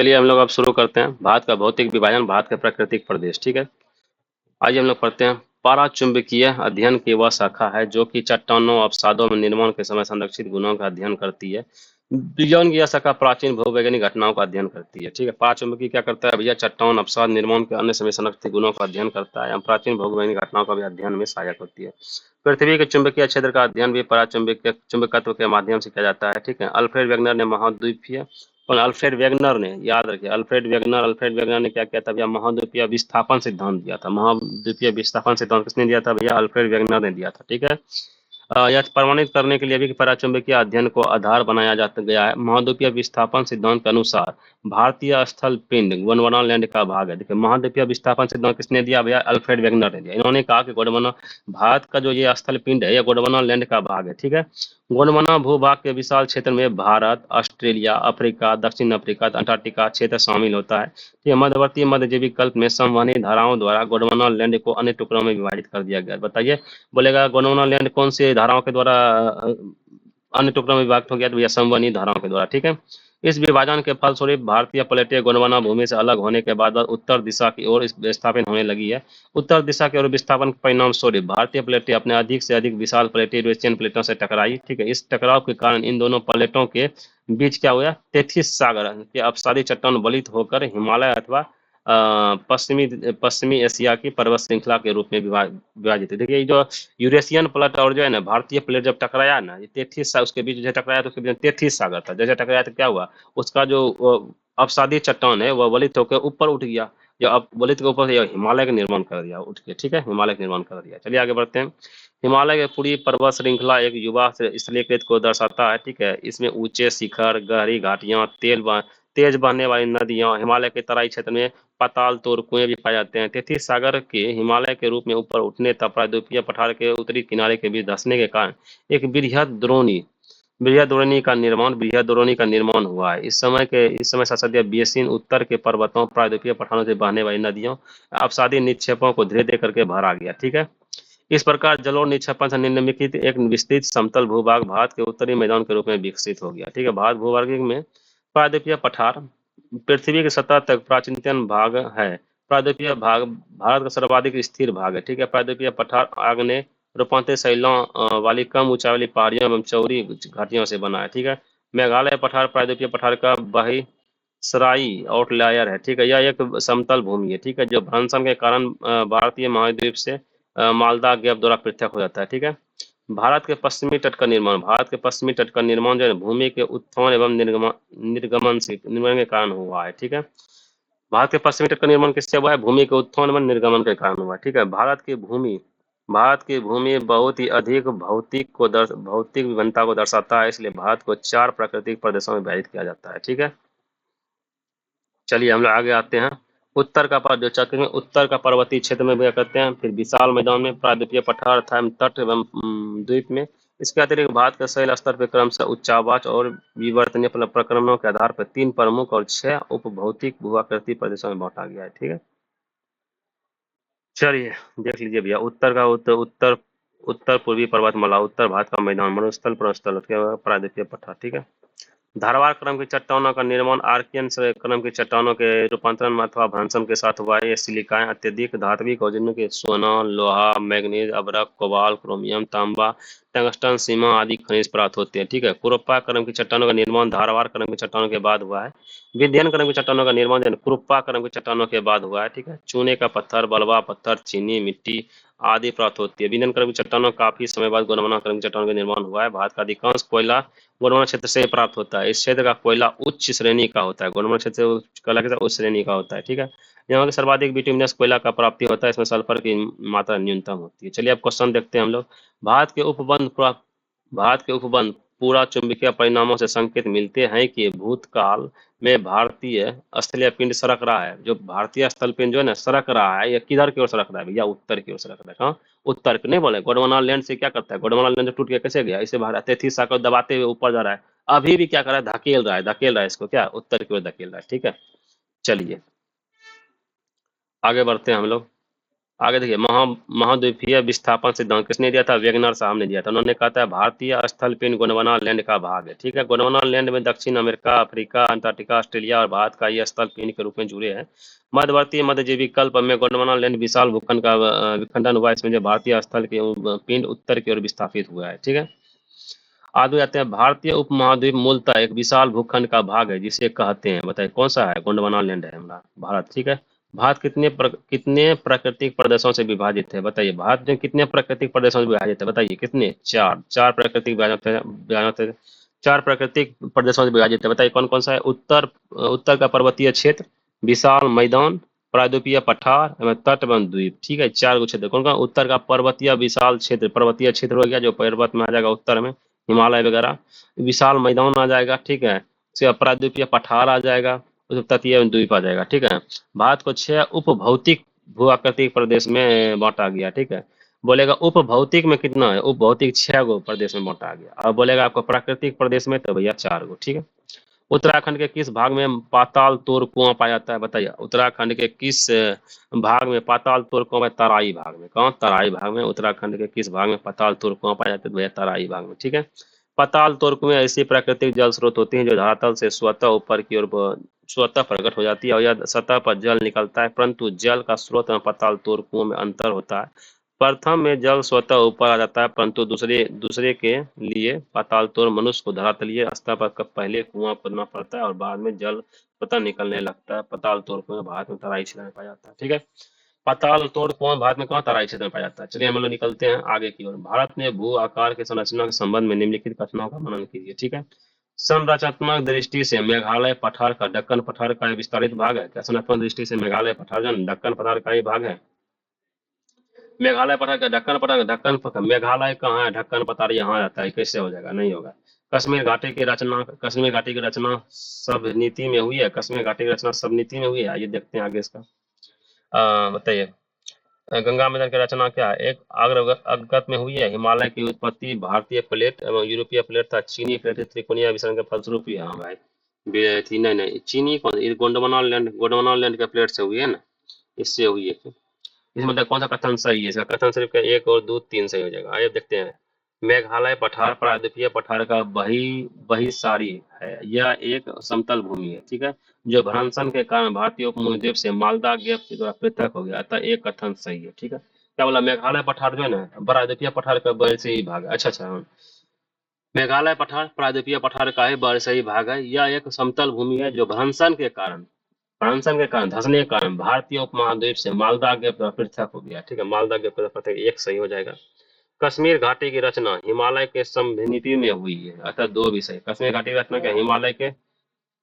चलिए हम लोग अब शुरू करते हैं भारत का भौतिक विभाजन, भारत के प्राकृतिक प्रदेश। ठीक है, आइए हम लोग पढ़ते हैं। पाराचुंबकीय अध्ययन की वह शाखा है जो कि चट्टानों अवसादों में निर्माण के समय संरक्षित गुणों का अध्ययन करती है। विज्ञान की यह शाखा प्राचीन भूवैज्ञानिक घटनाओं का अध्ययन करती है। ठीक है, पाराचुंबकीय क्या करता है भैया? चट्टान अवसाद निर्माण के अन्य समय संरक्षित गुणों का अध्ययन करता है एवं प्राचीन भूवैज्ञानिक घटनाओं का भी अध्ययन में सहायक होती है। पृथ्वी के चुंबकीय क्षेत्र का अध्ययन भी पराचुंबकीय चुंबकत्व के माध्यम से किया जाता है। ठीक है, अल्फ्रेड वेगनर ने महाद्वीपीय और अल्फ्रेड वेगनर ने, याद रखिए, अल्फ्रेड वेगनर ने क्या किया था भैया? महाद्वीपीय विस्थापन सिद्धांत दिया था। महाद्वीपीय विस्थापन सिद्धांत किसने दिया था भैया? अल्फ्रेड वेगनर ने दिया था। ठीक है, यह प्रमाणित करने के लिए भी कि पराचुंबकीय अध्ययन को आधार बनाया जाता गया है। महाद्वीपीय विस्थापन सिद्धांत के अनुसार भारतीय स्थल पिंड गोंडवाना लैंड का भाग है। देखिए, महाद्वीपीय विस्थापन सिद्धांत किसने दिया भैया? अल्फ्रेड वेगनर ने दिया। इन्होंने कहा कि गोंडवाना, भारत का जो ये स्थल पिंड है, ये गोंडवाना लैंड का भाग है। ठीक है, गोंडवाना भूभाग के विशाल क्षेत्र में भारत, ऑस्ट्रेलिया, अफ्रीका, दक्षिण अफ्रीका, अंटार्कटिका क्षेत्र शामिल होता है। ये मध्यवर्ती मध्यजीवी कल्प में संवहनी धाराओं द्वारा गोंडवाना लैंड को अन्य टुकड़ों में विभाजित कर दिया गया। बताइए, बोलेगा गोंडवाना लैंड कौन सी धाराओं के द्वारा अन्य टुकड़ों में विभाजित हो गया? तो भैया संवहनी धाराओं के द्वारा। ठीक है, इस विभाजन के फलस्वरूप भारतीय प्लेटें गोंडवाना भूमि से अलग होने के बाद उत्तर दिशा की ओर विस्थापित होने लगी है। उत्तर दिशा की ओर विस्थापन के परिणाम स्वरूप भारतीय प्लेटें अपने अधिक से अधिक विशाल प्लेटें यूरेशियन प्लेटों से टकराई। ठीक है, इस टकराव के कारण इन दोनों प्लेटों के बीच क्या हुआ? तेथिस सागर के अपसारी चट्टान बलित होकर हिमालय अथवा पश्चिमी पश्चिमी एशिया की पर्वत श्रृंखला के रूप में विभाजित है। देखिए, ये जो यूरेशियन प्लेट और जो है ना भारतीय प्लेट जब टकराया ना, ये तेथिस उसके बीच जो टकराया तो उसके बीच तेथिस सागर था। जैसे टकराया तो क्या हुआ? उसका जो अपसादी चट्टान है वह वलित होकर ऊपर उठ गया। जो अब वलित के ऊपर से हिमालय का निर्माण कर दिया उठ के। ठीक है, हिमालय का निर्माण कर दिया। चलिए आगे बढ़ते हैं। हिमालय की पूरी पर्वत श्रृंखला एक युवा स्थलीकृत को दर्शाता है। ठीक है, इसमें ऊंचे शिखर, गहरी घाटियां, तेज बहने वाली नदियां, हिमालय के तराई क्षेत्र में पाताल तोड़ कुएं भी पाए जाते हैं। तेथिस सागर के हिमालय के रूप में ऊपर उठने तथा प्रायद्वीपीय पठार के उत्तरी किनारे के बीच धंसने के कारण एक बृहद द्रोणी का निर्माण हुआ है। इस समय संसदीय बेसिन उत्तर के पर्वतों, प्रायद्वीपीय पठारों से बहने वाली नदियों, अपसादी निक्षेपों को धीरे धीरे करके भरा गया। ठीक है, इस प्रकार जलोढ़ निक्षेपण से निम्नलिखित एक विस्तृत समतल भूभाग भारत के उत्तरी मैदान के रूप में विकसित हो गया। ठीक है, भारत भूभाग में प्रायद्वीपीय पठार पृथ्वी की सतह तक प्राचीनतम भाग है। प्रायद्वीपीय भाग भारत का सर्वाधिक स्थिर भाग है। ठीक है, प्रायद्वीपीय पठार आग्नेय रूपांतरित शैलों वाली कम ऊंचाई वाली पहाड़ियों एवं चौड़ी घाटियों से बना है। ठीक है, मेघालय पठार प्रायद्वीपीय पठार का बही सराई आउटलायर है। ठीक है, यह एक समतल भूमि है। ठीक है, जो भ्रंशन के कारण भारतीय महाद्वीप से मालदा गैप द्वारा पृथक हो जाता है। ठीक है, भारत के पश्चिमी तट का निर्माण जो है भूमि के उत्थान एवं निर्गमन के कारण हुआ है। ठीक है, भारत के पश्चिमी तट का निर्माण किससे हुआ है? भूमि के उत्थान एवं निर्गमन के कारण हुआ है। ठीक है, भारत की भूमि बहुत ही अधिक भौतिक विभिन्नता को दर्शाता है, इसलिए भारत को 4 प्राकृतिक प्रदेशों में विभाजित किया जाता है। ठीक है, चलिए हम लोग आगे आते हैं। उत्तर का पर्वतीय क्षेत्र में भी करते हैं, फिर विशाल मैदान में प्रायद्वीपीय पठार तथा तट एवं द्वीप में। इसके अतिरिक्त भारत के शैल स्तर पर क्रमशः उच्चावाच और विवर्तनीय प्रक्रमणों के आधार पर 3 प्रमुख और 6 उपभौतिक भूआकृति प्रदेशों में बांटा गया है। ठीक है, चलिए देख लीजिए भैया। उत्तर पूर्वी पर्वतमाला, उत्तर भारत का मैदान, मरुस्थल, प्रस्थल, उसके बाद प्रायद्वीपीय पठार। ठीक है, धारवाड़ क्रम की चट्टानों का निर्माण आर्कियन क्रम की चट्टानों के रूपांतरण अथवा भ्रंशन के साथ हुआ है। ये सिलिकाएं अत्यधिक धात्विक और जिनमें सोना, लोहा, मैग्नीज, अभ्रक, कोबाल, क्रोमियम, तांबा, टंगस्टन, सीमा आदि खनिज प्राप्त होते हैं। ठीक है, कुरुप्पा क्रम की चट्टानों का निर्माण धारवाड़ क्रम की चट्टानों के बाद हुआ है। विंध्यन क्रम की चट्टानों का निर्माण कुरुप्पा क्रम की चट्टानों के बाद हुआ है। ठीक है, चूने का पत्थर, बलवा पत्थर, चीनी मिट्टी आदि प्राप्त होती है। विंध्यन क्रम की चट्टानों काफी समय बाद गोंडवाना क्रम की चट्टानों का निर्माण हुआ है। भारत का अधिकांश कोयला गोंडवाना क्षेत्र से प्राप्त होता है। इस क्षेत्र का कोयला उच्च श्रेणी का होता है। गोंडवाना क्षेत्र से कोयला के उच्च श्रेणी का होता है। ठीक है, यहाँ के सर्वाधिक बिटुमिनस कोयला का प्राप्ति होता है, इसमें सल्फर की मात्रा न्यूनतम होती है। चलिए अब क्वेश्चन देखते हैं हम लोग। भारत के उपबंध भारत के उपबंध पूरा चुंबकीय परिणामों से संकेत मिलते हैं कि भूतकाल में भारतीय स्थलीय पिंड सरक रहा है। जो भारतीय स्थल पिंड जो है ना सरक रहा है, ये किधर की ओर सरक रहा है भैया? उत्तर की ओर सरक रहा है। कहाँ? उत्तर की नहीं बोले। गोंडवाना लैंड से क्या करता है? गोंडवाना लैंड टूट के कैसे गया? इसे भारत तेथिस सागर दबाते हुए ऊपर जा रहा है। अभी भी क्या कर रहा है? धकेल रहा है इसको, क्या उत्तर की ओर धकेल रहा है। ठीक है, चलिए आगे बढ़ते हैं हम लोग। आगे देखिए, महाद्वीपीय विस्थापन सिद्धांत किसने दिया था? वेगनर साहब ने दिया था। उन्होंने कहा था भारतीय स्थल पिंड गोंडवाना लैंड का भाग है। ठीक है, गोंडवाना लैंड में दक्षिण अमेरिका, अफ्रीका, अंटार्कटिका, ऑस्ट्रेलिया और भारत का ये स्थल पिंड के रूप में जुड़े हैं। मध्यवर्ती मध्यजीवी कल्प में गोंडवाना लैंड विशाल भूखंड का विखंडन हुआ। इसमें जो भारतीय स्थल के पिंड उत्तर की ओर विस्थापित हुआ है। ठीक है, आगे जाते हैं। भारतीय उपमहाद्वीप मूलतः एक विशाल भूखंड का भाग है जिसे कहते हैं, बताइए कौन सा है? गोंडवाना लैंड है हमारा भारत। ठीक है, भारत कितने प्राकृतिक प्रदेशों से विभाजित है? बताइए, भारत में कितने प्राकृतिक प्रदेशों से विभाजित है? बताइए कितने? चार चार प्राकृतिक चार प्राकृतिक प्रदेशों से विभाजित है। बताइए कौन कौन सा है? उत्तर का पर्वतीय क्षेत्र, विशाल मैदान, प्रायद्वीपीय पठार एवं तट एवं द्वीप। ठीक है, चार गो क्षेत्र कौन कौन? उत्तर का पर्वतीय विशाल क्षेत्र, पर्वतीय क्षेत्र हो गया जो पर्वत में आ जाएगा उत्तर में, हिमालय वगैरह। विशाल मैदान आ जाएगा। ठीक है, उसके बाद प्रायद्वीपीय पठार आ जाएगा, उसके तटीय द्वीप आ जाएगा। ठीक है, भारत को 6 उपभौतिक भू आकृतिक प्रदेश में बांटा गया। ठीक है, बोलेगा उपभौतिक में कितना है? उपभौतिक 6 गो प्रदेश में बांटा गया। और बोलेगा आपको प्राकृतिक प्रदेश में तो भैया 4 गो। ठीक है, उत्तराखंड के किस भाग में पाताल तोर कुआं पाया जाता है? बताइए, उत्तराखंड के किस भाग में पाताल तोर कुआं? तराई भाग में। कौन? तराई भाग में। उत्तराखंड के किस भाग में पाताल तोर कुआं पाया जाता है? भैया तराई भाग में। ठीक है, पाताल तोर कुएं ऐसी प्राकृतिक जल स्रोत होती हैं जो धरातल से स्वतः ऊपर की ओर स्वतः प्रकट हो जाती है और यह सतह पर जल निकलता है, परंतु जल का स्रोत में पाताल तोर कुओं में अंतर होता है। प्रथम में जल स्वतः ऊपर आ जाता है, परंतु दूसरे दूसरे के लिए पाताल तोड़ मनुष्य को धरातलीय स्तर पर पहले कुआं खोदना पड़ता है और बाद में जल स्वतः निकलने लगता है। पाताल तोड़ कुआं भारत में तराई क्षेत्र में पाया जाता है। ठीक है, पाताल तोड़ कुआं भारत में कहाँ? तराई क्षेत्र में पाया जाता है। चलिए हम लोग निकलते हैं आगे की ओर। भारत में भू आकार की संरचना के संबंध में निम्नलिखित कथनों का मनन कीजिए। ठीक है, संरचनात्मक दृष्टि से मेघालय पठार का दक्कन पठार का एक विस्तारित भाग है। क्या संरचनात्मक दृष्टि से मेघालय पठार जो दक्कन पठार का ही भाग है? मेघालय पठार का ढक्कन मेघालय कहाँ है? ढक्कन पठार यहाँ आता है, कैसे हो जाएगा? नहीं होगा। कश्मीर घाटी की रचना सब नीति में हुई है। कश्मीर घाटी की रचना सब नीति में हुई है। आइए देखते हैं आगे इसका। बताइए, गंगा मैदान की रचना क्या है? एक अग्रगत में हुई है। हिमालय की उत्पत्ति भारतीय प्लेट एवं यूरोपीय प्लेट था चीनी प्लेट त्रिकोणीय विसरण के फलस्वरूप ही। हाँ भाई, थी नहीं नहीं, चीनी कौन? गोंडवाना लैंड के प्लेट से हुई है ना, इससे हुई है। इसमें मतलब कौन सा कथन सही है? इसका कथन सिर्फ का 1 और 2 3 सही हो जाएगा। आइए देखते हैं। मेघालय पठार प्रायद्वीपीय पठार का बहिसारी है। यह एक समतल भूमि है। ठीक है, जो भ्रंशन के कारण भारतीय उपमहाद्वीप से मालदा गैप के द्वारा पृथक हो गया, अतः एक कथन सही है। ठीक है, क्या बोला? मेघालय पठार जो है ना प्रायद्वीपीय पठार का बहिर्षी भाग है। अच्छा अच्छा, हाँ। मेघालय पठार प्रायद्वीपीय पठार का ही बहिर्षी भाग है। यह एक समतल भूमि है जो भ्रंशन के कारण धंसने के कारण भारतीय उपमहाद्वीप से मालदा के पृथक हो गया। ठीक है, मालदा के पृथक, एक सही हो जाएगा। कश्मीर घाटी की रचना हिमालय के समभिनीति में हुई है, अतः 2 भी सही। कश्मीर घाटी की रचना क्या? हिमालय के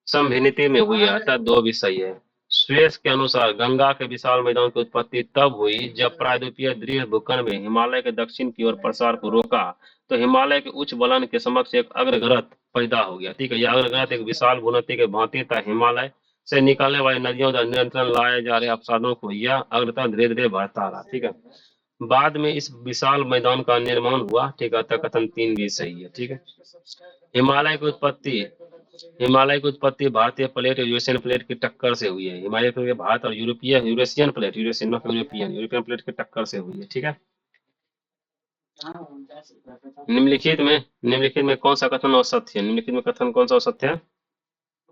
समभिनीति में हुई है, अतः 2 भी सही है। श्वेस के अनुसार गंगा के विशाल मैदान की उत्पत्ति तब हुई जब प्रायद्वीपीय दृढ़ भूखंड में हिमालय के दक्षिण की ओर प्रसार को रोका, तो हिमालय के उच्च बलन के समक्ष एक अग्रगर्त पैदा हो गया। ठीक है, यह अग्रगर्त एक विशाल भूनति के भांति था। हिमालय से निकलने वाली नदियों द्वारा नियंत्रण लाए जा रहे अवसादों को यह अग्रता धीरे धीरे बढ़ता रहा। ठीक है, बाद में इस विशाल मैदान का निर्माण हुआ। ठीक है, अतः कथन 3 भी सही है। ठीक है, हिमालय की उत्पत्ति भारतीय प्लेट और यूरेशियन प्लेट की टक्कर से हुई है। हिमालय प्लेट भारत और यूरेशियन प्लेट यूरोपियन प्लेट की टक्कर से हुई है। ठीक है, निम्नलिखित में कौन सा कथन असत्य है? निम्नलिखित में कथन कौन सा असत्य है?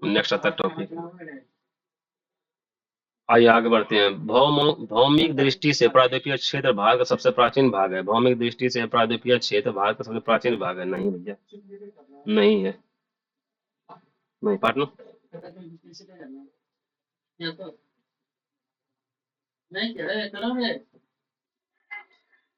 नेक्स्ट आता है टॉपिक। आइए आगे बढ़ते हैं। भौमिक दृष्टि से प्रायद्वीपीय क्षेत्र भारत का सबसे प्राचीन भाग है। भौमिक दृष्टि से प्रायद्वीपीय क्षेत्र भारत का सबसे प्राचीन भाग है। नहीं भैया, नहीं है, नहीं पार्टनर।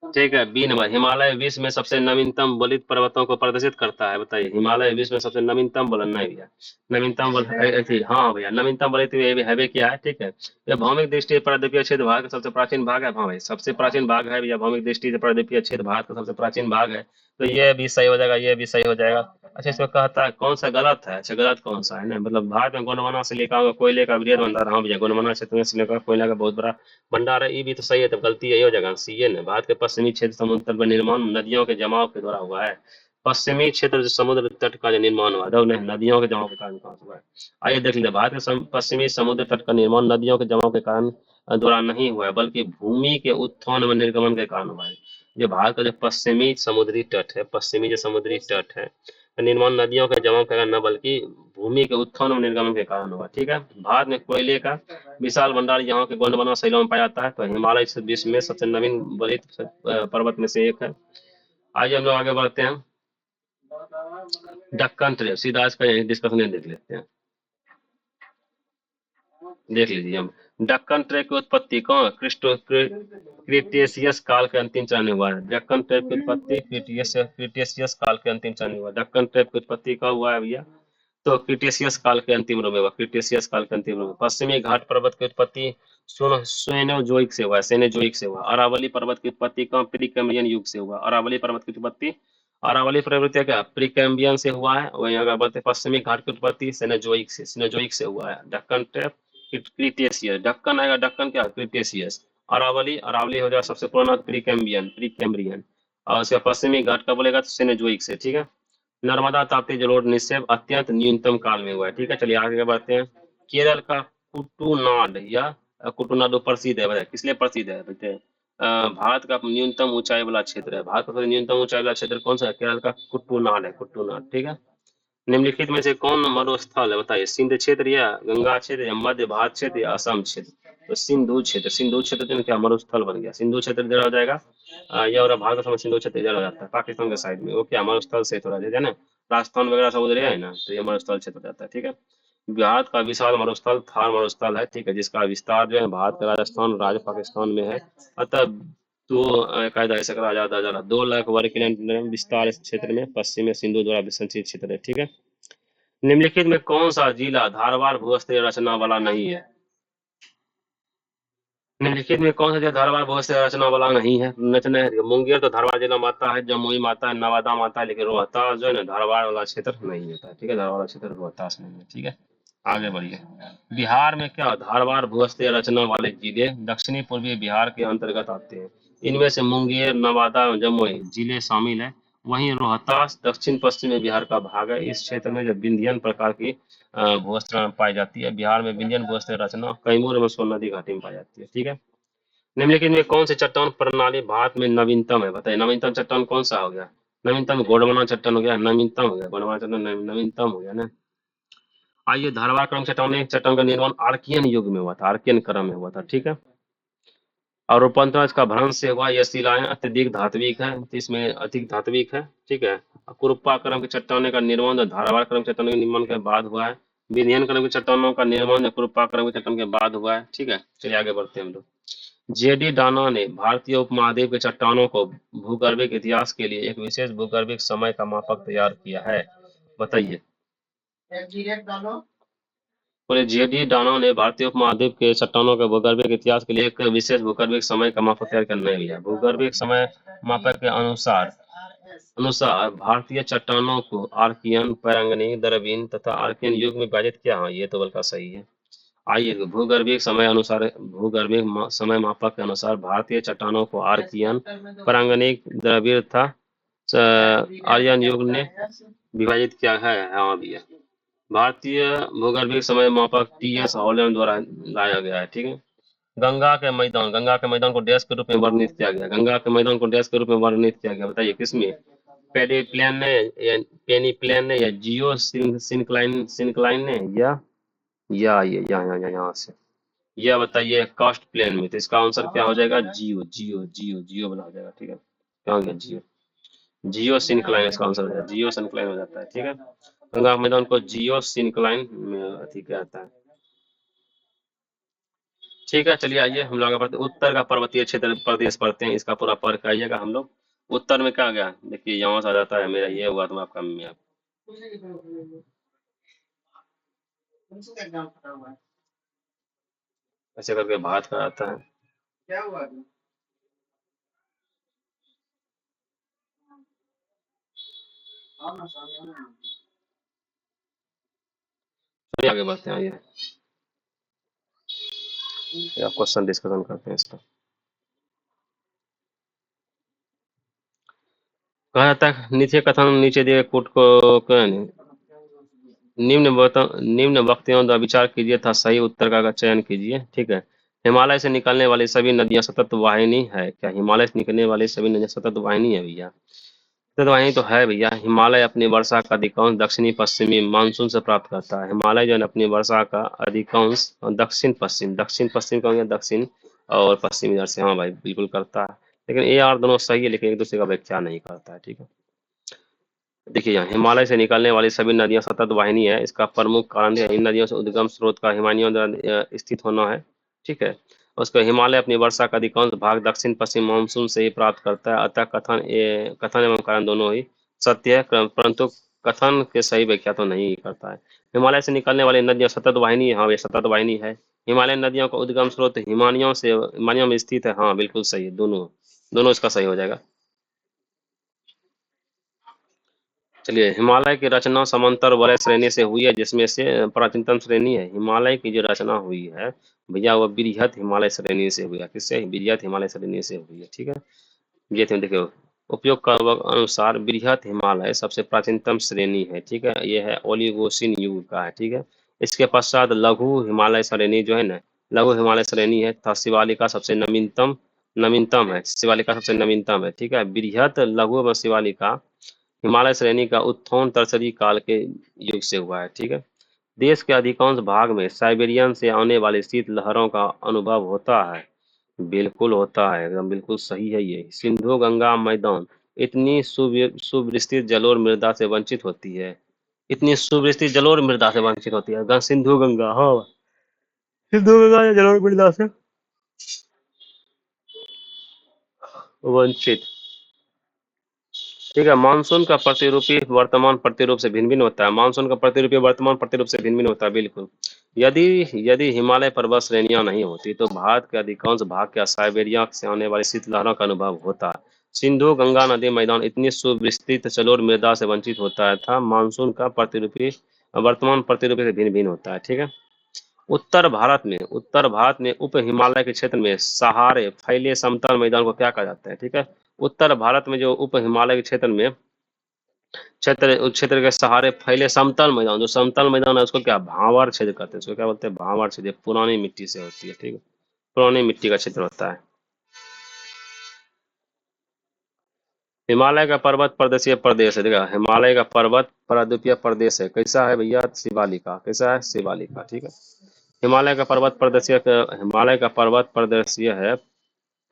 ठीक है, बी नंबर। हिमालय विश्व में सबसे नवीनतम वलित पर्वतों को प्रदर्शित करता है। बताइए, हिमालय विश्व में सबसे नवीनतम वलन? नहीं भैया, नवीनतम हाँ भैया, नवीनतम वलित हैवे क्या है? ठीक है, यह भौमिक दृष्टि से प्रायद्वीपीय क्षेत्र भारत का सबसे प्राचीन भाग है। हाँ भाई, सबसे प्राचीन भाग है भैया, भौमिक दृष्टि से प्रायद्वीपीय क्षेत्र भारत का सबसे प्राचीन भाग है। तो ये भी सही हो जाएगा, ये भी सही हो जाएगा। अच्छा, इसमें कहता है कौन सा गलत है? अच्छा, गलत कौन सा है ना? मतलब भारत में गोंडवाना से लेकर कोयले का वृहद भंडार। हाँ भैया, गोंडवाना क्षेत्र से लेकर कोयला का बहुत बड़ा भंडार है। ये भी तो सही है, तो गलती यही हो जाएगा। सी है ना, भारत के पश्चिमी क्षेत्र समुद्र तल पर निर्माण नदियों के जमाव के द्वारा हुआ है। पश्चिमी क्षेत्र जो समुद्र तट का जो निर्माण हुआ था उन्हें नदियों के जमाव के कारण कहाँ से हुआ है? आइए देख लेते हैं। भारत के पश्चिमी समुद्र तट का निर्माण नदियों के जमाव के कारण दौरान नहीं हुआ है, बल्कि भूमि के उत्थान व निर्गमन के कारण हुआ है। जो भारत का जो पश्चिमी समुद्री तट है, पश्चिमी जो समुद्री तट है, का निर्माण नदियों के जमाव के कारण न बल्कि भूमि के उत्थान और निर्गमन के कारण हुआ। ठीक है। भारत में कोयले का विशाल भंडार यहाँ के गोंडवाना शैलों में पाया जाता है। तो हिमालय से विश्व में सबसे नवीन बलित पर्वत में से एक है। आइए हम लोग आगे बढ़ते हैं। दक्कन ट्रेप, सीधा इसका डिस्कशन देख लेते हैं। देख लीजिए हम। दक्कन ट्रेप की उत्पत्ति कौन क्रिटेशियस काल के अंतिम चरण में हुआ है। दक्कन ट्रेप की उत्पत्ति क्रिटेशियस काल के अंतिम चरण में हुआ। दक्कन ट्रेप की उत्पत्ति कब हुआ है भैया? तो क्रिटेशियस काल के अंतिम में हुआ। क्रिटेशियस काल के अंतिम में पश्चिमी घाट पर्वत की उत्पत्ति सेनोजोइक से हुआ। सेनोजोइक से हुआ। अरावली पर्वत की उत्पत्ति कहाँ? प्रीकैम्ब्रियन युग से हुआ। अरावली पर्वत की उत्पत्ति, अरावली पर्वत क्या प्रीकैम्बियन से हुआ है। वहीं अगर बढ़ते पश्चिमी घाट की उत्पत्ति सेनोजोइक से हुआ है। दक्कन ट्रैप क्रिटेशियस, दक्कन आएगा, दक्कन क्या क्रिटेशियस। अरावली, अरावली हो जाएगा सबसे पुराना प्रीकैम्ब्रियन। और उसका पश्चिमी घाट का बोलेगा तो सेनोजोइक से। ठीक है। नर्मदा ताप्ती जलोढ़ निक्षेप अत्यंत न्यूनतम काल में हुआ है। ठीक है। चलिए आगे बढ़ते हैं। केरल का कुटुनाड या कुटुनाड प्रसिद्ध है। बताइए किस लिए प्रसिद्ध है? बताइए। भारत का न्यूनतम ऊंचाई वाला क्षेत्र है। भारत का सबसे न्यूनतम ऊंचाई वाला क्षेत्र कौन सा है? केरल का कुटुनाड है, कुटुनाड। ठीक है। निम्नलिखित में से कौन मरुस्थल है? बताइए। सिंध क्षेत्र या गंगा क्षेत्र या मध्य भारत क्षेत्र या असम क्षेत्र? तो सिंधु क्षेत्र। सिंधु क्षेत्र जो क्या मरुस्थल बन गया। सिंधु क्षेत्र इधर हो जाएगा। यह और भारत का सिंधु क्षेत्र इधर हो जाता है पाकिस्तान के साइड में। वो क्या मरुस्थल से थोड़ा है ना, राजस्थान वगैरह सब उधर है ना, तो ये मरुस्थल क्षेत्र हो जाता है। ठीक है। भारत का विशाल मरुस्थल थार मरुस्थल है। ठीक है। जिसका विस्तार जो है भारत के राजस्थान राज्य पाकिस्तान में है। अतः तो कायदा ऐसा करा जाता है 2 लाख वर्ग किलोमीटर विस्तार इस क्षेत्र में पश्चिम में सिंधु द्वारा विसंचित क्षेत्र है। ठीक है। निम्नलिखित में कौन सा जिला धारवाड़ भूस्तर रचना वाला नहीं है? निम्नलिखित में कौन सा जिला धारवाड़ भूस्तर रचना वाला नहीं है? नचना है। मुंगेर तो धारवाड़ जिला में आता है, जमुई में आता है, नवादा में आता है, लेकिन रोहतास जो है ना धारवाड़ वाला क्षेत्र नहीं होता है। ठीक है। धारवाड़ क्षेत्र रोहतास नहीं है। ठीक है। आगे बढ़िए। बिहार में क्या धारवाड़ भूस्तर रचना वाले जिले दक्षिणी पूर्वी बिहार के अंतर्गत आते हैं। इनमें से मुंगेर, नवादा, जमुई जिले शामिल है। वहीं रोहतास दक्षिण पश्चिमी बिहार का भाग है। इस क्षेत्र में जो विंध्यन प्रकार की भूस्तर पाई जाती है। बिहार में विंध्यन भूस्तर रचना कैमूर एवं सोन नदी घाटी में पाई जाती है। ठीक है। निम्नलिखित में कौन सी चट्टान प्रणाली भारत में नवीनतम है? बताइए। नवीनतम चट्टान कौन सा हो गया? नवीनतम गोंडवाना चट्टान हो गया। नवीनतम हो गया गोंडवाना चट्टान, नवीनतम हो गया ना। आइए। धारवाड़ क्रम चट्टान का निर्माण आर्कियन युग में हुआ था। आर्कियन क्रम में हुआ था। ठीक है। और रूपांतरण इसका भ्रंश से हुआ। यह शिलाएं अत्यधिक धात्विक है, इसमें अधिक धात्विक है। ठीक है। कुरुप्पा क्रम की चट्टानों का निर्माण धारवाड़ क्रम चट्टानों के निर्माण के बाद हुआ है। विंध्यन क्रम की चट्टानों का निर्माण कुरुप्पा क्रम की चट्टान के बाद हुआ है। ठीक है। चलिए आगे बढ़ते हैं हम लोग। जेडी डाना ने भारतीय उपमहाद्वीप के चट्टानों को भूगर्भिक इतिहास के लिए एक विशेष भूगर्भिक समय का मापक तैयार किया है। बताइए। बोले जेडी डानो ने भारतीय उपमहाद्वीप के चट्टानों के भूगर्भिक इतिहास के लिए एक विशेष भूगर्भिक समय का मापक तैयार करना है। भूगर्भिक समय मापक के अनुसार अनुसार भारतीय चट्टानों को आर्कियन, पैंगनी, द्रविड़ तथा आर्कियन युग में विभाजित किया। हाँ, ये तो बल्कि सही है। आइए। भूगर्भिक समय मापक के अनुसार भारतीय चट्टानों को आर्कियन, प्रांगणिक, द्रविड़ तथा आर्यन युग ने विभाजित किया है। हाँ भैया। भारतीय भूगर्भिक समय मापक टी एस हॉलैंड द्वारा लाया गया है। ठीक है। गंगा के मैदान को डैश के रूप में वर्णित किया गया। गंगा के मैदान को डैश के रूप में वर्णित किया गया। बताइए किसमें? पेडिप्लेन ने या पेनीप्लेन ने या जियो सिंक्लाइन ने या ये यहाँ से यह बताइए कास्ट प्लेन में। तो इसका आंसर क्या हो जाएगा? जियो बना हो जाएगा। ठीक है। क्या हो गया? जियो सिंक्लाइन इसका आंसर हो जाएगा। जियो सिंक्लाइन हो जाता है। ठीक है। गंगा मैदान को जियो सिंक्लाइन में अधिक कहता है। ठीक है। चलिए आइए हम लोग आगे बढ़ते हैं। उत्तर का पर्वतीय क्षेत्र प्रदेश पढ़ते हैं। इसका पूरा पढ़ के आइएगा हम लोग। उत्तर में क्या आ गया? देखिए यहाँ से आ जाता है मेरा ये हुआ तो आपका मैप। ऐसे करके भारत का आता है। चलिए आगे बढ़ते हैं। आइए क्वेश्चन डिस्कशन करते हैं इसका। कहा जाता है नीचे कथन नीचे दिए कोट को निम्न वक्तव्यों द्वारा विचार कीजिए तथा सही उत्तर का चयन कीजिए। ठीक है, हिमालय से निकलने वाली सभी नदियां सतत वाहिनी है क्या? हिमालय से निकलने वाली सभी नदियां सतत वाहिनी है भैया? सतत वाहिनी तो है भैया। हिमालय अपनी वर्षा का अधिकांश दक्षिणी पश्चिमी मानसून से प्राप्त करता है। हिमालय जो है अपनी वर्षा का अधिकांश दक्षिण पश्चिम का हो गया, दक्षिण और पश्चिम इधर से, हाँ भाई बिल्कुल करता है। लेकिन ये यार दोनों सही है, लेकिन एक दूसरे का व्याख्या नहीं करता है। ठीक है, देखिए यहाँ हिमालय से निकलने वाली सभी नदियां सतत वाहिनी है। इसका प्रमुख कारण है इन नदियों से उद्गम स्रोत का हिमालयों द्वारा स्थित होना है। ठीक है, उसका हिमालय अपनी वर्षा का अधिकांश भाग दक्षिण पश्चिम मानसून से ही प्राप्त करता है। अतः कथन एवं कारण दोनों ही सत्य है, परंतु कथन के सही व्याख्या तो नहीं करता है। हिमालय से निकलने वाली नदियां सतत वाहिनी है, हाँ ये सतत वाहिनी है। हिमालयन नदियों का उद्गम स्रोत हिमालयों में स्थित है, हाँ बिल्कुल सही है। दोनों दोनों इसका सही हो जाएगा। चलिए, हिमालय की रचना समांतर वलय श्रेणी से हुई है, जिसमें से प्राचीनतम श्रेणी है हिमालय की जो रचना हुई है भैया वो बृहत हिमालय श्रेणी से हुई है। किससे? बृहत हिमालय श्रेणी से हुई है। ठीक है, ये थे देखो, उपयोग का अनुसार बृहत हिमालय सबसे प्राचीनतम श्रेणी है। ठीक है, ये है ओलिगोसिन युग का है। ठीक है, इसके पश्चात लघु हिमालय श्रेणी जो है ना, लघु हिमालय श्रेणी है तथा शिवालिका सबसे नवीनतम नवीनतम है। शिवालिका सबसे नवीनतम है। ठीक है, बृहत लघु व शिवालिका हिमालय श्रेणी का उत्थान तरसरी काल के युग से हुआ है। ठीक है, देश के अधिकांश भाग में साइबेरियन से आने वाली शीत लहरों का अनुभव होता है। बिल्कुल होता है, एकदम बिल्कुल सही है ये। सिंधु गंगा मैदान इतनी सुविस्तृत जलोढ़ मृदा से वंचित होती है। इतनी सुविस्तृत जलोढ़ मृदा से वंचित होती है सिंधु गंगा, हाँ सिंधु गंगा जलोढ़ मृदा से वंचित। ठीक है, मानसून का प्रतिरूपी वर्तमान प्रतिरूप से भिन्न भिन्न होता है। मानसून का प्रतिरूपी वर्तमान प्रतिरूप से भिन्न भिन्न होता है, बिल्कुल। यदि यदि हिमालय पर्वत श्रेणियां नहीं होती तो भारत के अधिकांश भाग के साइबेरिया से आने वाली शीतलहरों का अनुभव होता। सिंधु गंगा नदी मैदान इतनी सुविस्तृत जलोढ़ मृदा से वंचित होता था। मानसून का प्रतिरूपी वर्तमान प्रतिरूपी से भिन्न भिन्न होता है। ठीक है, उत्तर भारत में उप हिमालय के क्षेत्र में सहारे फैले समतल मैदान को क्या कहा जाता है? ठीक है, उत्तर भारत में जो उप हिमालय के क्षेत्र में उस क्षेत्र के सहारे फैले समतल मैदान, जो समतल मैदान है उसको क्या भांवर क्षेत्र कहते हैं। उसको क्या बोलते हैं? भांवर क्षेत्र। पुरानी मिट्टी से होती है। ठीक है, पुरानी मिट्टी का क्षेत्र होता है। हिमालय का पर्वत प्रदेशीय प्रदेश है। देखा, हिमालय का पर्वत प्रायद्वीपीय प्रदेश है। कैसा है भैया? शिवालिका। कैसा है? शिवालिका। ठीक है, हिमालय का पर्वत प्रदेशीय है,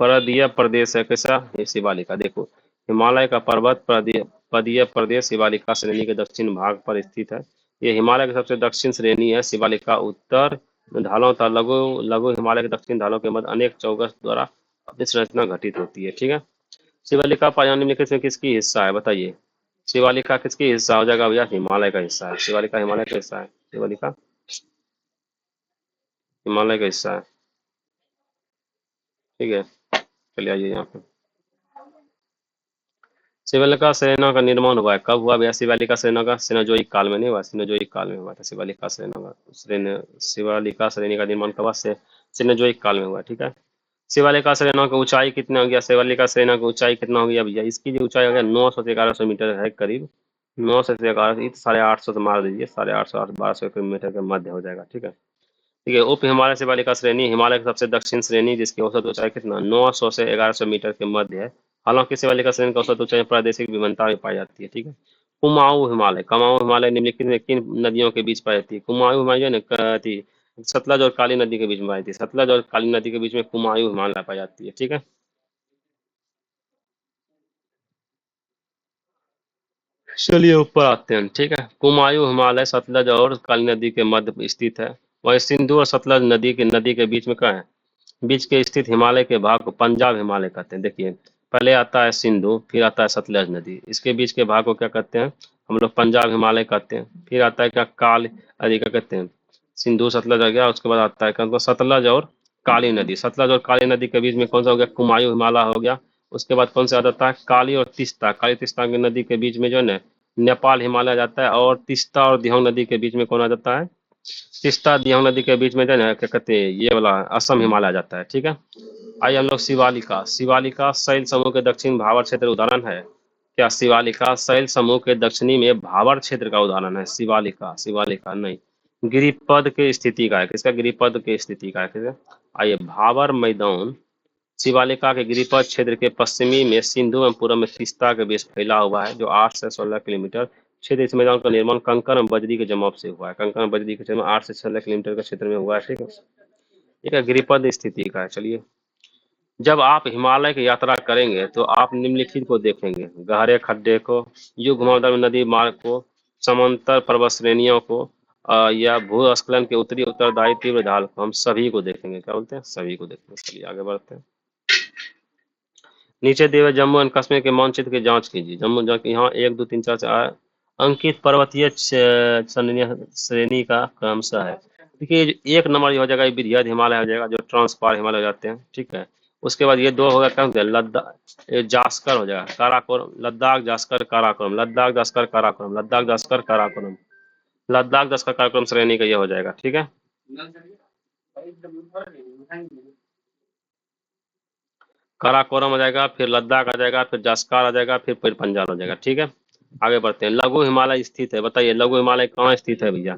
परदीय प्रदेश है। कैसा? ये शिवालिका। देखो, हिमालय का पर्वत पदीय प्रदेश शिवालिका श्रेणी के दक्षिण भाग पर स्थित है। ये हिमालय की सबसे दक्षिण श्रेणी है। शिवालिका उत्तर ढालों तथा लघु लघु हिमालय के दक्षिण ढालों के मध्य अनेक चौगस द्वारा अपनी संरचना घटित होती है। ठीक है, शिवालिका पाया निम्नलिखित में किसकी हिस्सा है? बताइए, शिवालिका किसकी हिस्सा हो जाएगा भैया? हिमालय का हिस्सा है। शिवालिका हिमालय का हिस्सा है। शिवालिका हिमालय का हिस्सा है। ठीक है, चलिए आइए यहाँ पे। शिवालिका सेना का निर्माण हुआ है। कब हुआ भैया शिवालिका सेना का? सेनोजोइक काल में नहीं हुआ, सेनोजोइक काल में हुआ था शिवालिका सेना का शिवालिका श्रेणी का निर्माण कब हुआ? सेनोजोइक काल में हुआ। ठीक है, शिवालिका श्रेणी की ऊंचाई कितना हो गया? शिवालिका श्रेणी की ऊंचाई कितना हो गया भैया? इसकी जो ऊंचाई हो गया 900 से 1100 मीटर है करीब। 900 से 1100, 850 से मार दीजिए, 850 1200 किलोमीटर के मध्य हो जाएगा। ठीक है, ठीक है, उप हिमालय शिवालिका श्रेणी हिमालय की सबसे दक्षिण श्रेणी, जिसकी औसत ऊंचाई कितना 900 से 1100 मीटर के मध्य है। हालांकि शिवालिका श्रेणी की औसत ऊंचाई प्रादेशिक विभिन्नता में पाई जाती है। ठीक है, कुमाऊं हिमालय निम्नलिखित में किन नदियों के बीच पाई जाती है? कुमाऊं हिमालय जो है ना सतलज और काली नदी के बीच में पाई जाती है। सतलज और काली नदी के बीच में कुमाऊं हिमालय पाई जाती है। ठीक है, चलिए ऊपर आते हैं। ठीक है, कुमायूं हिमालय सतलज और काली नदी के मध्य स्थित है। वही सिंधु और सतलज नदी के बीच में क्या है? बीच के स्थित हिमालय के भाग को पंजाब हिमालय कहते हैं। देखिए, पहले आता है सिंधु, फिर आता है सतलज नदी, इसके बीच के भाग को क्या कहते हैं हम लोग? पंजाब हिमालय कहते हैं। फिर आता है क्या? क्या कहते हैं? सिंधु सतलज आ गया, उसके बाद आता है क्या? सतलज और काली नदी। सतलज और काली नदी के बीच में कौन सा हो गया? कुमायूं हिमालय हो गया। उसके बाद कौन सा आ जाता है? काली तिस्ता की नदी के बीच में जो है ना नेपाल हिमालय आ जाता है। और तिस्ता और दिहोंग नदी के बीच में कौन आ जाता है? तिस्ता दिहोंग नदी के बीच में जो है ना क्या कहते हैं ये वाला असम हिमालय आ जाता है। ठीक है, आइए हम लोग शिवालिका शैल समूह के दक्षिण भावर क्षेत्र उदाहरण है। क्या शिवालिका शैल समूह के दक्षिणी में भाबर क्षेत्र का उदाहरण है? शिवालिका, शिवालिका नहीं। गिरिपद की स्थिति का है, किसका? गिरिपद की स्थिति का है, किसका? आइए, भाबर मैदान शिवालिका के गिरिपद क्षेत्र के पश्चिमी में सिंधु एवं पूर्व में तीस्ता के बीच फैला हुआ है, जो 8 से 16 किलोमीटर क्षेत्र। इस मैदान का निर्माण कंकड़ एवं बजरी के जमाव से हुआ है। कंकड़ एवं बजरी के क्षेत्र में 8 से 16 किलोमीटर के क्षेत्र में हुआ है, ठीक है। ठीक है, गिरिपद स्थिति का है। चलिए, जब आप हिमालय की यात्रा करेंगे तो आप निम्नलिखित को देखेंगे: गहरे खड्डे को, युग घुमावदार नदी मार्ग को, समांतर पर्वत श्रेणियों को, या भूस्खलन के उत्तरी उत्तरदायी तीव्र ढाल को। हम सभी को देखेंगे। क्या बोलते हैं? सभी को देखेंगे। चलिए आगे बढ़ते हैं। नीचे दिए हुए जम्मू एंड कश्मीर के मानचित्र की जांच कीजिए। जम्मू यहाँ 1 2 3 4 से अंकित पर्वतीय श्रेणी का क्रमशः है। देखिए, 1 नंबर ये हो जाएगा, बृहद हिमालय हो जाएगा, जो ट्रांसपार हिमालय हो जाते हैं, ठीक है। उसके बाद ये 2 होगा, क्या होता है? लद्दाख, जास्कर हो जाएगा, काराकोरम, लद्दाख जास्कर काराकोरम, लद्दाख जास्कर काराकोरम, लद्दाख जास्कर काराकोरम, लद्दाख जास्कर काराकोरम श्रेणी का ये हो जाएगा, ठीक है। काराकोरम आ जाएगा, फिर लद्दाख आ जाएगा, फिर जास्कर आ जाएगा, फिर पीर पंजाल हो जाएगा, ठीक है। आगे बढ़ते हैं। लघु हिमालय स्थित है, बताइए लघु हिमालय कहाँ स्थित है भैया?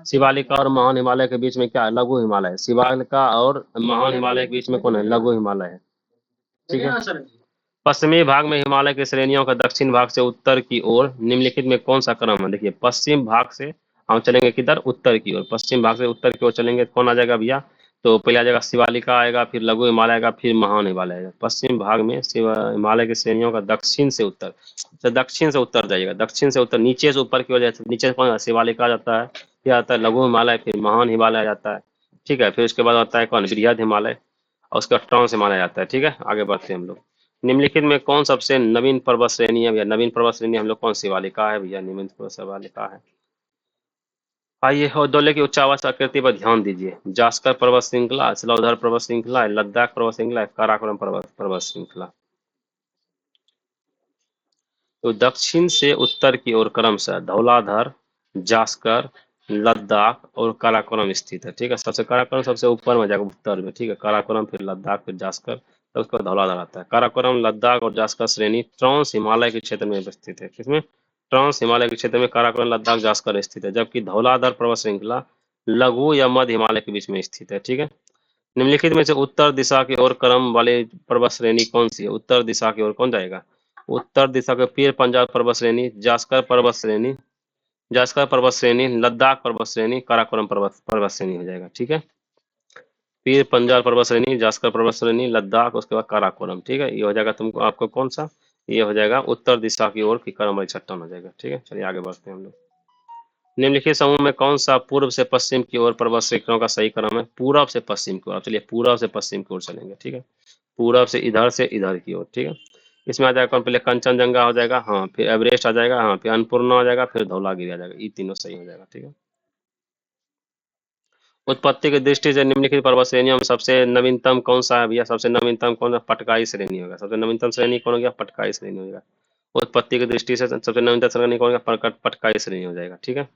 शिवालिका और महान हिमालय के बीच में क्या है? लघु हिमालय है। शिवालिका और महान हिमालय के बीच में कौन है? लघु हिमालय है, ठीक है। पश्चिमी भाग में हिमालय की श्रेणियों का दक्षिण भाग से उत्तर की ओर निम्नलिखित में कौन सा क्रम है? देखिए, पश्चिम भाग से हम चलेंगे किधर? उत्तर की ओर। पश्चिम भाग से उत्तर की ओर चलेंगे, कौन आ जाएगा भैया? तो पहले आ जाएगा शिवालिका आएगा, फिर लघु हिमालय आएगा, फिर महान हिमालय आएगा। पश्चिम भाग में हिमालय की श्रेणियों का दक्षिण से उत्तर, तो दक्षिण से उत्तर जाइएगा, दक्षिण से उत्तर, नीचे से ऊपर की ओर जाए। नीचे से कौन? शिवालिका जाता है, फिर आता है लघु हिमालय, फिर महान हिमालय आ जाता है, ठीक है। फिर उसके बाद आता है कौन? बृहद हिमालय, और उसका ट्रांस हिमालय आता है, ठीक है। आगे बढ़ते हैं हम लोग। निम्नलिखित में कौन सबसे नवीन पर्वत श्रेणी है भैया? नवीन पर्वत श्रेणी हम लोग कौन? शिवालिका है भैया, नवीन पर्वत शिवालिका है। आइए, और दोले की उच्चावास आकृति पर ध्यान दीजिए। जास्कर पर्वत श्रृंखला, सिलौधर पर्वत श्रृंखला, लद्दाख पर्वत श्रृंखला, काराकोरम पर्वत श्रृंखला। तो दक्षिण से उत्तर की ओर क्रमशः धौलाधर, जास्कर, लद्दाख और काराकोरम स्थित है, ठीक है। सबसे काराकोरम सबसे ऊपर में जाएगा, उत्तर में, ठीक है। काराकोरम, फिर लद्दाख, फिर जास्कर, तो उसके बाद धौलाधर आता है। काराकोरम, लद्दाख और जास्कर श्रेणी ट्रांस हिमालय के क्षेत्र में स्थित है। किसमें? ट्रांस हिमालय के क्षेत्र में काराकोरम, लद्दाख, जास्कर स्थित है, जबकि धौलाधर पर्वत श्रृंखला लघु या मध्य हिमालय के बीच में स्थित है, ठीक है। निम्नलिखित में से उत्तर दिशा की ओर क्रम वाली पर्वत श्रेणी कौन सी है? उत्तर दिशा की ओर कौन जाएगा? उत्तर दिशा के पीर पंजाब पर्वत श्रेणी, जास्कर पर्वत श्रेणी, जास्कर पर्वत श्रेणी, लद्दाख पर्वत श्रेणी, काराकोरम पर्वत श्रेणी हो जाएगा, ठीक है। पीर पंजाब पर्वत श्रेणी, जास्कर पर्वत श्रेणी, लद्दाख, उसके बाद काराकोरम, ठीक है। ये हो जाएगा तुमको, आपको कौन सा? ये हो जाएगा उत्तर दिशा की ओर की क्रम वाली चट्टान हो जाएगा, ठीक है। चलिए आगे बढ़ते हैं हम लोग। निम्नलिखित समूह में कौन सा पूर्व से पश्चिम की ओर पर्वत श्रृंखलाओं का सही क्रम है? पूरब से पश्चिम की ओर। चलिए पूरब से पश्चिम की ओर चलेंगे, ठीक है। पूरब से इधर की ओर, ठीक है। इसमें आ जाएगा कौन? पहले कंचनजंगा हो जाएगा, हाँ, फिर एवरेस्ट आ जाएगा, हाँ, फिर अन्नपूर्णा हो जाएगा, फिर धौलागिरी आ जाएगा। ये तीनों सही हो जाएगा, ठीक है। उत्पत्ति की दृष्टि से निम्नलिखित पर्वत श्रेणियों में सबसे नवीनतम कौन सा है भैया? सबसे नवीनतम कौन है? पटकाई श्रेणी होगा। सबसे नवीनतम श्रेणी कौन हो गया? पटकाई श्रेणी होगा। उत्पत्ति की दृष्टि से सबसे नवीनतम श्रेणी कौन होगा? पटकाई श्रेणी हो जाएगा, ठीक है।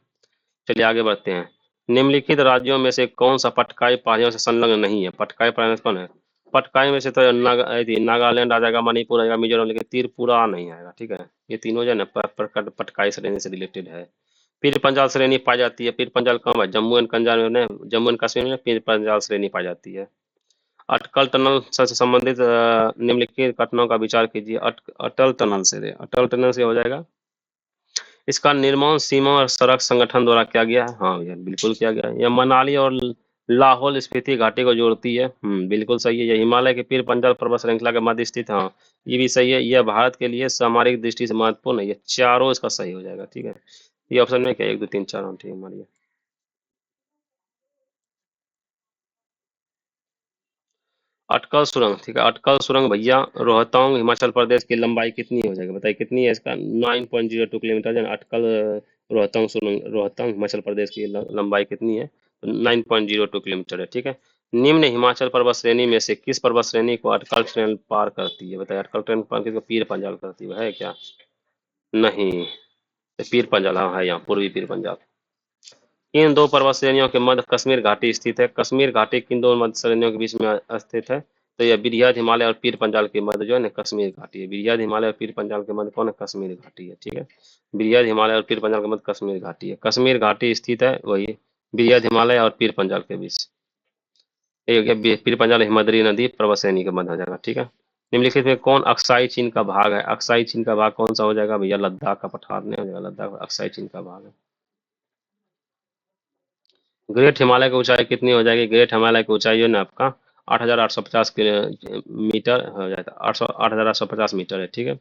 चलिए आगे बढ़ते हैं। निम्नलिखित राज्यों में से कौन सा पटकाई पहाड़ियों से संलग्न नहीं है? पटकाई पहाड़ियों से कौन है? पटकाई में से तो नागालैंड आ जाएगा, मणिपुर आ जाएगा, मिजोरम, लेकिन त्रिपुरा नहीं आएगा, ठीक है। ये तीनों जो है ना पटकाई श्रेणी से रिलेटेड है। पीर पंजाल श्रेणी पाई जाती है। पीर पंजाल कहाँ है? जम्मू एंड कश्मीर में, जम्मू एंड कश्मीर में पीर पंजाल श्रेणी पाई जाती है। अटकल टनल से संबंधित निम्नलिखित घटनाओं का विचार कीजिए। अटल टनल से, अटल टनल से हो जाएगा। इसका निर्माण सीमा और सड़क संगठन द्वारा किया गया है। हाँ भैया, बिल्कुल किया गया है। यह मनाली और लाहौल स्पीति घाटी को जोड़ती है। बिल्कुल सही है। यह हिमालय के पीर पंजाल पर्वत श्रृंखला के मध्य स्थित है। हाँ, ये भी सही है। यह भारत के लिए सामरिक दृष्टि से महत्वपूर्ण है। ये चारों इसका सही हो जाएगा, ठीक है। ये ऑप्शन में क्या? 1 2 3 4, हाँ, ठीक है, हमारी। अटकल सुरंग, ठीक है। अटकल सुरंग भैया रोहतांग हिमाचल प्रदेश की लंबाई कितनी हो जाएगी? बताइए कितनी है इसका? 9.02 किलोमीटर है। अटकल रोहतांग सुरंग, रोहतांग हिमाचल प्रदेश की लंबाई कितनी है? 9.02 किलोमीटर है, ठीक है। निम्न हिमाचल पर्वत श्रेणी में से किस पर्वत श्रेणी को अटकल ट्रेन पार करती है? बताइए अटकल ट्रेन पार किसको? पीर पंजाल करती है क्या? नहीं, पीर पंजाल, हाँ है, यहाँ पूर्वी पीर पंजाल। इन दो पर्वत श्रेणियों के मध्य कश्मीर घाटी स्थित है। कश्मीर घाटी किन दो मध्य श्रेणियों के बीच में स्थित है? तो ये बृहद हिमालय और पीर पंजाल के मध्य जो है ना कश्मीर घाटी है। बृहद हिमालय और पीर पंजाल के मध्य कौन है? कश्मीर घाटी है। ठीक है, बृहद हिमालय और पीर पंजाल के मध्य कश्मीर घाटी है। कश्मीर घाटी स्थित है वही बृहद हिमालय और पीर पंजाल के बीच। ये हो गया पीर पंजाल हिमद्री नदी पर्वत श्रेणी के मध्य हो जाएगा। ठीक है, निम्नलिखित में कौन अक्साई चीन का भाग है? अक्साई चीन का भाग कौन सा हो जाएगा भैया? लद्दाख का पठार नहीं हो जाएगा, लद्दाख अक्साई चीन का भाग है। ग्रेट हिमालय की ऊंचाई कितनी हो जाएगी? ग्रेट हिमालय की ऊंचाई जो है ना आपका 8,850 मीटर हो जाएगा। 8,850 मीटर है। ठीक है,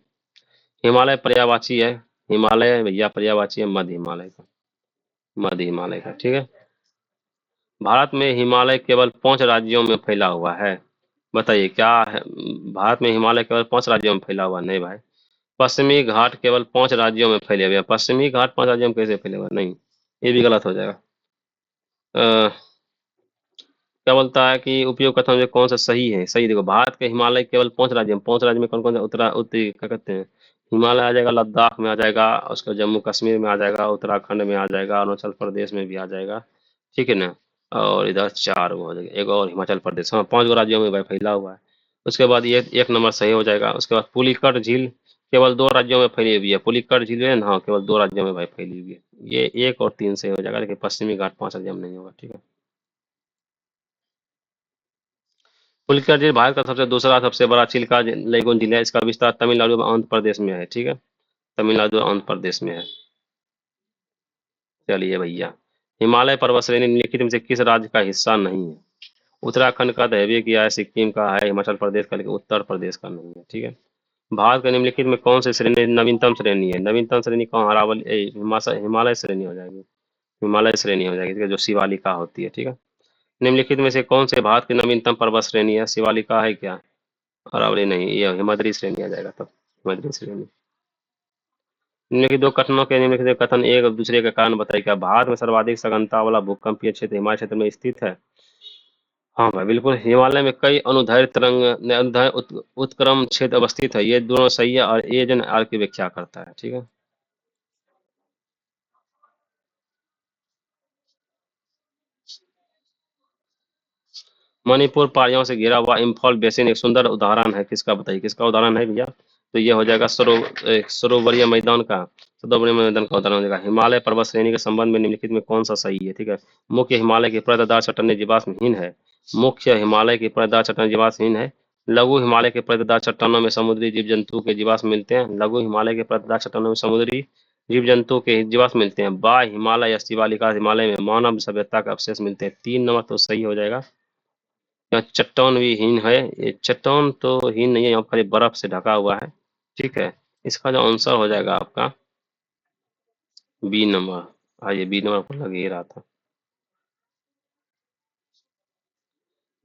हिमालय पर्यायवाची है। हिमालय भैया पर्यायवाची है मध्य हिमालय का, मध्य हिमालय का। ठीक है, भारत में हिमालय केवल 5 राज्यों में फैला हुआ है। बताइए क्या है? भारत में हिमालय केवल 5 राज्यों में फैला हुआ? नहीं भाई, पश्चिमी घाट केवल 5 राज्यों में फैले हुए हैं। पश्चिमी घाट 5 राज्यों में कैसे फैले हुए हैं? नहीं, ये भी गलत हो जाएगा। अ, क्या बोलता है कि उपयोग कथन में कौन सा सही है? सही देखो, भारत के हिमालय केवल 5 राज्य में, 5 राज्य में कौन कौन सा? उत्तरी क्या कहते हैं, हिमालय आ जाएगा, लद्दाख में आ जाएगा, उसके बाद जम्मू कश्मीर में आ जाएगा, उत्तराखंड में आ जाएगा, अरुणाचल प्रदेश में भी आ जाएगा। ठीक है ना, और इधर 4 गो हो जाएगा, एक और हिमाचल प्रदेश। हाँ, 5 गो राज्यों में भाई फैला हुआ है। उसके बाद ये 1 नंबर सही हो जाएगा। उसके बाद पुलिकट झील केवल 2 राज्यों में फैली हुई है। पुलिकट झील है ना, हाँ, केवल 2 राज्यों में भाई फैली हुई है। ये 1 और 3 सही हो जाएगा, लेकिन पश्चिमी घाट 5 राज्यों में नहीं होगा। ठीक है, पुलिकट झील भारत का सबसे दूसरा सबसे बड़ा चिल्का लेगून झील है। इसका विस्तार तमिलनाडु और आंध्र प्रदेश में है। ठीक है, तमिलनाडु और आंध्र प्रदेश में है। चलिए भैया, हिमालय पर्वत श्रेणी निम्नलिखित में से किस राज्य का हिस्सा नहीं है? उत्तराखंड का दैवीय किया है, सिक्किम का है, हिमाचल प्रदेश का, लेकिन उत्तर प्रदेश का नहीं है। ठीक है, भारत के निम्नलिखित में कौन सी श्रेणी नवीनतम श्रेणी है? नवीनतम श्रेणी कौन? अरावली हिमालय श्रेणी हो जाएगी, हिमालय श्रेणी हो जाएगी, ठीक है, जो शिवालिका होती है। ठीक है, निम्नलिखित में से कौन से भारत की नवीनतम पर्वत श्रेणी है? शिवालिका है क्या? अरावली नहीं, ये हिमाद्री श्रेणी आ जाएगा तब, हिमाद्री श्रेणी। निम्नलिखित दो कथनों के निम्नलिखित कथन एक दूसरे का कारण बताइए। क्या भारत में सर्वाधिक सघनता वाला भूकंपीय क्षेत्र हिमालय क्षेत्र में स्थित है? हाँ भाई बिल्कुल, हिमालय में कई अनुदैर्ध्य तरंग अनुदैर्ध्य उत्क्रम क्षेत्र अवस्थित है। ये दोनों सही है, और ए जन आर की व्याख्या करता है। ठीक है, मणिपुर पहाड़ियों से घिरा हुआ इम्फॉल बेसिन एक सुंदर उदाहरण है। किसका बताइए, किसका उदाहरण है भैया? तो ये हो जाएगा सरोवरीय मैदान का, सरोवरीय मैदान का उदाहरण हो जाएगा। हिमालय पर्वत श्रेणी के संबंध में निम्नलिखित में कौन सा सही है? ठीक है, मुख्य हिमालय की परतदार चट्टानें जीवाश्महीन है। मुख्य हिमालय की परतदार चट्टानें जीवाश्महीन है। लघु हिमालय के परतदार चट्टानों में समुद्री जीव जंतु के जीवाश्म मिलते हैं। लघु हिमालय के परतदार चट्टानों में समुद्री जीव जंतु के जीवाश्म मिलते हैं। बाह्य हिमालय या शिवालिका हिमालय में मानव सभ्यता के अवशेष मिलते हैं। 3 नंबर तो सही हो जाएगा। यहाँ चट्टान भी हीन है, ये चट्टान तो हीन नहीं है, यहाँ पर बर्फ से ढका हुआ है। ठीक है, इसका जो आंसर हो जाएगा आपका बी नंबर। हाँ, ये बी नंबर को लग ही रहा था।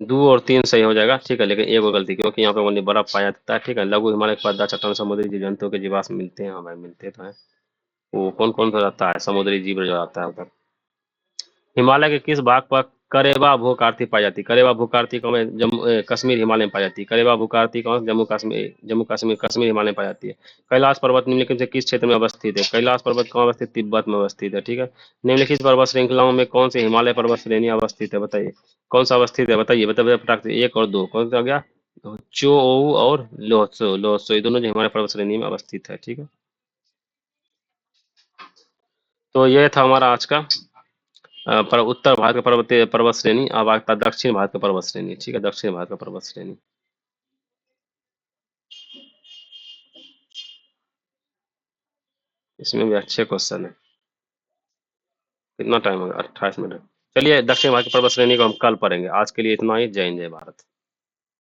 2 और 3 सही हो जाएगा। ठीक है, लेकिन एक और गलती, क्योंकि यहाँ पे ओनली बर्फ पाया जाता है। ठीक है, लघु हिमालय के पद्मा चट्टान समुद्री जीव जंतुओं के जीवाश्म मिलते हैं। हाँ भाई, मिलते तो हैं। वो कौन कौन सा रहता है? समुद्री जीव जो आता है उधर। हिमालय के किस भाग पर करेबा भूकारती पाई जाती है? करेबा भूकारती कौन है? कश्मीर हिमालय में पाई जाती है। करेबा भूकारती कौन? जम्मू कश्मीर हिमालय में पाई जाती है। कैलाश पर्वत निम्नलिखित से किस क्षेत्र में अवस्थित है? कैलाश पर्वत कहाँ अवस्थित? तिब्बत में अवस्थित है। ठीक है, निम्नलिखित पर्वत श्रृंखलाओं में कौन सी हिमालय पर्वत श्रेणी अवस्थित है? बताइए कौन सा अवस्थित है? बताइए बताइए फटाक से। 1 और 2 कौन सा हो गया? चोऊ और लोहत्सो, लोहत्सो ये दोनों जो हिमालय पर्वत श्रेणी में अवस्थित है। ठीक है, तो ये था हमारा आज का पर उत्तर भारत का पर्वतीय पर्वत श्रेणी। अब आता है दक्षिण भारत का पर्वत श्रेणी। ठीक है, दक्षिण भारत का पर्वत श्रेणी, इसमें भी अच्छे क्वेश्चन है। कितना टाइम होगा? 28 मिनट। चलिए, दक्षिण भारत की पर्वत श्रेणी को हम कल पढ़ेंगे। आज के लिए इतना ही। जय हिंद, जय भारत।